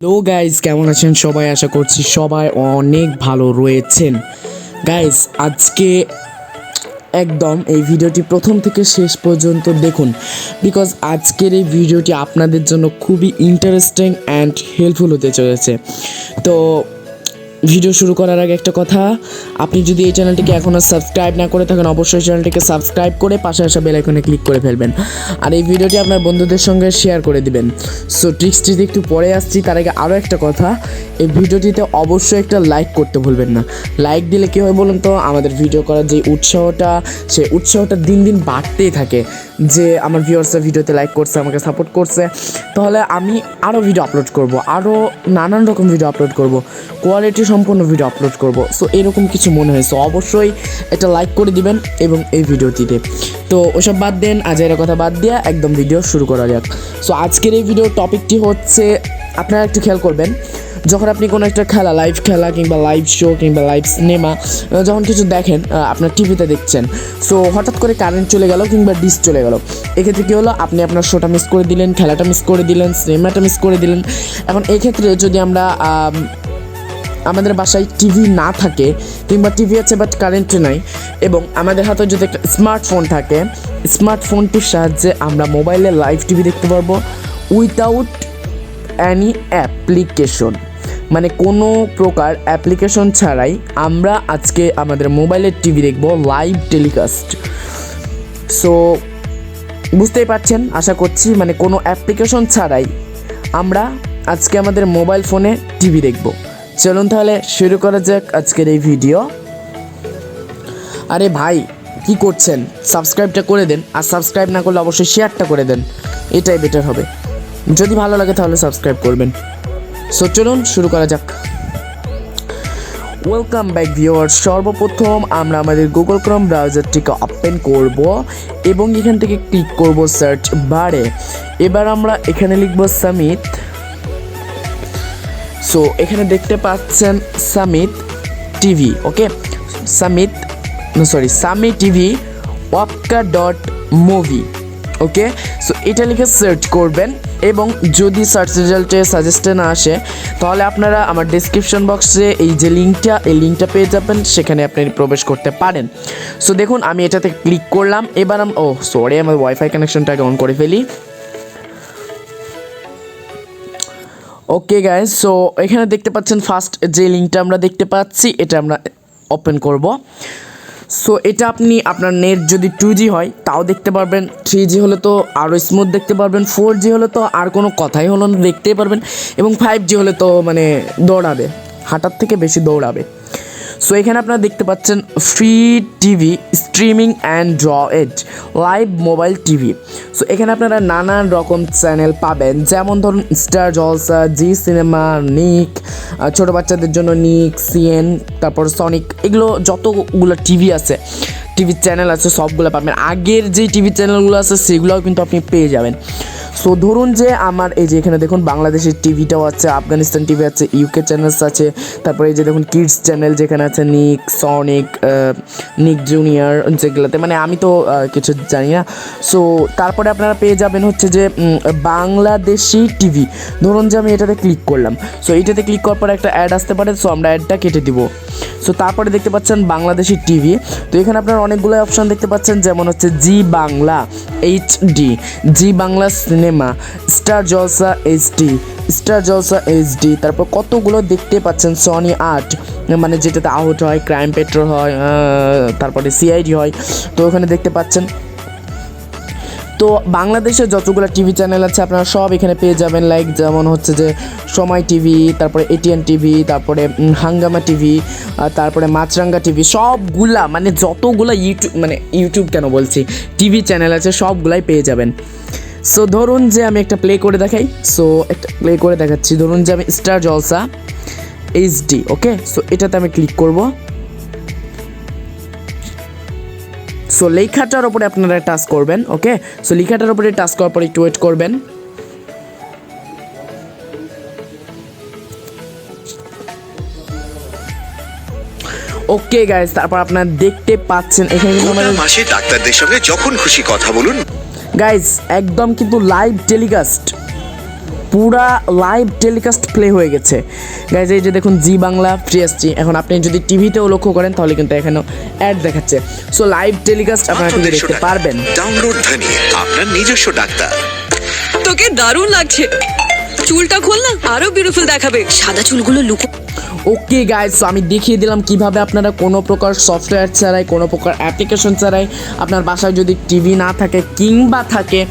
তো গাইজ কেমন আছেন সবাই? আশা করছি সবাই অনেক ভালো রয়েছেন। গাইজ আজকে একদম এই ভিডিওটি প্রথম থেকে শেষ পর্যন্ত দেখুন, বিকজ আজকের এই ভিডিওটি আপনাদের জন্য খুবই ইন্টারেস্টিং অ্যান্ড হেল্পফুল হতে চলেছে। তো ভিডিও শুরু করার আগে একটা কথা, আপনি যদি এই চ্যানেলটিকে এখনও সাবস্ক্রাইব না করে থাকেন অবশ্যই চ্যানেলটিকে সাবস্ক্রাইব করে পাশে আসা বেল আইকনে ক্লিক করে ফেলবেন, আর এই ভিডিওটি আপনার বন্ধুদের সঙ্গে শেয়ার করে দিবেন। সো ট্রিক্সটিতে একটু পরে আসছি, তার আগে আরও একটা কথা, এই ভিডিওটিতে অবশ্যই একটা লাইক করতে ভুলবেন না। লাইক দিলে কী হয় বলুন তো, আমাদের ভিডিও করার যে উৎসাহটা, সেই উৎসাহটা দিন দিন বাড়তেই থাকে, যে আমার ভিউয়ার্সরা ভিডিওতে লাইক করছে, আমাকে সাপোর্ট করছে, তাহলে আমি আরও ভিডিও আপলোড করব, আরও নানান রকম ভিডিও আপলোড করব, কোয়ালিটি সম্পূর্ণ ভিডিও আপলোড করব। সো এরকম কিছু মনে হয়, সো অবশ্যই একটা লাইক করে দিবেন এবং এই ভিডিওটিতে। তো ওসব বাদ দেন, আজের কথা বাদ দিয়ে একদম ভিডিও শুরু করা যাক। সো আজকের এই ভিডিওর টপিকটি হচ্ছে, আপনারা একটু খেয়াল করবেন, যখন আপনি কোনো একটা খেলা, লাইভ খেলা কিংবা লাইভ শো কিংবা লাইভ সিনেমা যখন কিছু দেখেন, আপনার টিভিতে দেখছেন, সো হঠাৎ করে কারেন্ট চলে গেল কিংবা ডিশ চলে গেল, এক্ষেত্রে কী হলো, আপনি আপনার শোটা মিস করে দিলেন, খেলাটা মিস করে দিলেন, সিনেমাটা মিস করে দিলেন। এখন এক্ষেত্রে যদি আমরা আমাদের বাসায় টিভি না থাকে কিংবা টিভি আছে বাট কারেন্ট নাই, এবং আমাদের হাতে যদি একটা স্মার্টফোন থাকে, স্মার্টফোনটির সাহায্যে আমরা মোবাইলে লাইভ টিভি দেখতে পারবো উইথাউট অ্যানি অ্যাপ্লিকেশন, মানে কোনো প্রকার অ্যাপ্লিকেশন ছাড়াই আমরা আজকে আমাদের মোবাইলের টিভি দেখবো লাইভ টেলিকাস্ট। সো বুঝতেই পারছেন আশা করছি, মানে কোনো অ্যাপ্লিকেশন ছাড়াই আমরা আজকে আমাদের মোবাইল ফোনে টিভি দেখবো। চলুন তাহলে শুরু করা যাক আজকের এই ভিডিও। আরে ভাই কি করছেন, সাবস্ক্রাইবটা করে দেন, আর সাবস্ক্রাইব না করলে অবশ্যই শেয়ারটা করে দেন, এটাই বেটার হবে। যদি ভালো লাগে তাহলে সাবস্ক্রাইব করবেন। সো চলুন শুরু করা যাক। Welcome back viewers. সর্বপ্রথম আমরা আমাদের গুগল ক্রোম ব্রাউজারটিকে ওপেন করব এবং এখান থেকে ক্লিক করব সার্চ বারে। এবার আমরা এখানে লিখব সামিত। সো এখানে দেখতে পাচ্ছেন সামিত টিভি, ওকে, সামি টিভি wapka.movie, ওকে। সো এটা লিখে সার্চ করবেন, এবং যদি সার্চ রেজাল্টে সাজেস্টে না আসে তাহলে আপনারা আমার ডেসক্রিপশন বক্সে এই যে লিঙ্কটা পেয়ে যাবেন, সেখানে আপনি প্রবেশ করতে পারেন। সো দেখুন আমি এটাতে ক্লিক করলাম। এবার আমার ওয়াইফাই কানেকশনটাকে অন করে ফেলি। ওকে গাইজ, সো এখানে দেখতে পাচ্ছেন ফার্স্ট যে লিঙ্কটা আমরা দেখতে পাচ্ছি, এটা আমরা ওপেন করব। সো এটা আপনি আপনার নেট যদি 2G হয় তাও দেখতে পারবেন, 3G হলে তো আরও স্মুথ দেখতে পারবেন, 4G হলে তো আর কোনো কথাই হলো না, দেখতেই পারবেন, এবং 5G হলে তো মানে দৌড়াবে, হাঁটার থেকে বেশি দৌড়াবে। সো এখানে আপনারা দেখতে পাচ্ছেন free TV streaming Android live mobile TV. So এখানে আপনারা নানান রকম চ্যানেল পাবেন, যেমন ধরুন স্টার জলসা, জি সিনেমা, নিক, ছোটো বাচ্চাদের জন্য নিক, সিএন, তারপর সনিক, এগুলো যতগুলো টিভি আছে, টিভি চ্যানেল আছে, সবগুলো পাবেন। আগের যে টিভি চ্যানেলগুলো আছে সেগুলোও কিন্তু আপনি পেয়ে যাবেন। সো ধরুন যে আমার এই যে এখানে দেখুন বাংলাদেশের টিভিটাও আছে, আফগানিস্তান টিভি আছে, ইউকে চ্যানেলস আছে, তারপরে এই যে দেখুন কিডস চ্যানেল যেখানে আছে নিক, সনিক, নিক জুনিয়র, যেগুলোতে মানে আমি তো কিছু জানি না। সো তারপরে আপনারা পেয়ে যাবেন হচ্ছে যে বাংলাদেশি টিভি। ধরুন যে আমি এটাতে ক্লিক করলাম, সো এইটাতে ক্লিক করার পরে একটা অ্যাড আসতে পারে, সো আমরা অ্যাডটা কেটে দিব। সো তারপরে দেখতে পাচ্ছেন বাংলাদেশি টিভি। তো এখানে আপনারা অনেকগুলো অপশান দেখতে পাচ্ছেন, যেমন হচ্ছে জি বাংলা HD, জি বাংলা সিনেমা, স্টার জলসা HD, তারপর কতগুলো দেখতে পাচ্ছেন, সনি 8 মানে যেটাতে আউট হয়, ক্রাইম পেট্রোল হয়, তারপরে CID হয়, তো ওখানে দেখতে পাচ্ছেন। তো বাংলাদেশের যতগুলো টিভি চ্যানেল আছে আপনারা সব এখানে পেয়ে যাবেন, লাইক যেমন হচ্ছে যে সময় টিভি, তারপরে ATN টিভি, তারপরে হাঙ্গামা টিভি, তারপরে মাছরাঙ্গা টিভি, সবগুলা মানে যতগুলা ইউটিউব কেন বলছি, টিভি চ্যানেল আছে সবগুলাই পেয়ে যাবেন। সো ধরুন যে আমি একটা প্লে করে দেখাই, সো একটা প্লে করে দেখাচ্ছি। ধরুন যে আমি স্টার জলসা HD, ওকে, সো এটাতে আমি ক্লিক করব। সো লেখাটার ওপরে আপনারা টাচ করবেন, ওকে। সো লেখাটার ওপরে টাচ করার পরে একটু ওয়েট করবেন। ওকে গাইস, তারপর আপনারা দেখতে পাচ্ছেন এখানে কিন্তু আমাদের মাসে ডাক্তারদের সঙ্গে যখন খুশি কথা বলুন গাইস, একদম কিন্তু লাইভ টেলিকাস্ট পুরা লাইভ টেলিকাস্ট প্লে হয়ে গেছে গাইজ। এই যে দেখুন জি বাংলা ফ্রি এসছি। এখন আপনি যদি টিভিতেও লক্ষ্য করেন তাহলে কিন্তু এখানেও অ্যাড দেখাচ্ছে। সো লাইভ টেলিকাস্ট আপনারা কিন্তু দেখতে পারবেন। ডাউনলোড ধ্বনি আপনার নিজস্ব ডাক্তার। তোকে দারুণ লাগছে, চুলটা খোল না, আরো বিউটিফুল দেখাবে, সাদা চুলগুলো লুকো। ওকে গাইজ, সো আমি দেখিয়ে দিলাম কিভাবে আপনারা কোনো প্রকার সফটওয়্যার ছাড়াই, কোনো প্রকার অ্যাপ্লিকেশন ছাড়াই, আপনার বাসায় যদি টিভি না থাকে কিংবা থাকে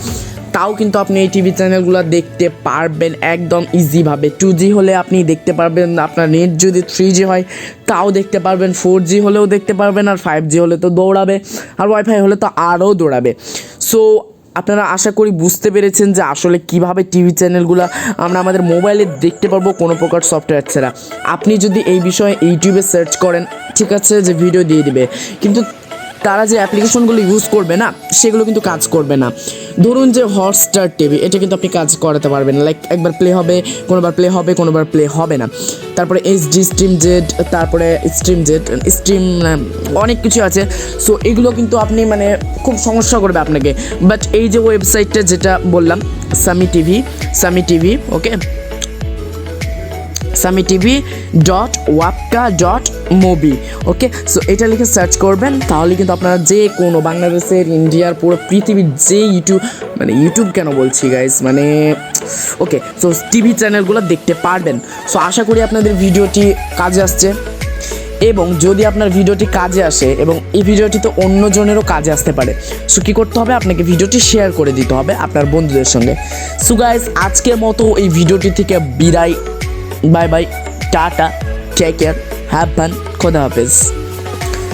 তাও কিন্তু আপনি এই টিভি চ্যানেলগুলো দেখতে পারবেন একদম ইজিভাবে। 2G হলে আপনি দেখতে পারবেন, আপনার নেট যদি 3G হয় তাও দেখতে পারবেন, 4G হলেও দেখতে পারবেন, আর 5G হলে তো দৌড়াবে, আর ওয়াইফাই হলে তো আরও দৌড়াবে। সো আপনারা আশা করি বুঝতে পেরেছেন যে আসলে কিভাবে টিভি চ্যানেলগুলো আমরা আমাদের মোবাইলে দেখতে পারবো কোনো প্রকার সফটওয়্যার ছাড়া। আপনি যদি এই বিষয়ে ইউটিউবে সার্চ করেন, ঠিক আছে, যে ভিডিও দিয়ে দিবে, কিন্তু তারা যে অ্যাপ্লিকেশনগুলো ইউজ করবে না সেগুলো কিন্তু কাজ করবে না। ধরুন যে হটস্টার টিভি, এটা কিন্তু আপনি কাজ করাতে পারবেন, লাইক একবার প্লে হবে, কোনোবার প্লে হবে, কোনোবার প্লে হবে না। তারপরে এইচডি স্ট্রিম জেড, তারপরে স্ট্রিম অনেক কিছু আছে। সো এগুলো কিন্তু আপনি মানে খুব সমস্যা করবে আপনাকে। বাট এই যে ওয়েবসাইটটা যেটা বললাম, সামি টিভি ওকে, samiTV.wapka.mobi ওকে। সো এটা লিখে সার্চ করবেন, তাহলে কিন্তু আপনারা যে কোনো বাংলাদেশের, ইন্ডিয়ার, পুরো পৃথিবীর যে ইউটিউব কেন বলছি গাইস, মানে ওকে, সো টিভি চ্যানেলগুলো দেখতে পারবেন। সো আশা করি আপনাদের ভিডিওটি কাজে আসছে, এবং যদি আপনার ভিডিওটি কাজে আসে এবং এই ভিডিওটি তো অন্যজনেরও কাজে আসতে পারে, সো কী করতে হবে, আপনাকে ভিডিওটি শেয়ার করে দিতে হবে আপনার বন্ধুদের সঙ্গে। সো গাইস, আজকের মতো এই ভিডিওটি থেকে বিদায়, bye bye, tata, take care, have fun, খোদা হাফেজ।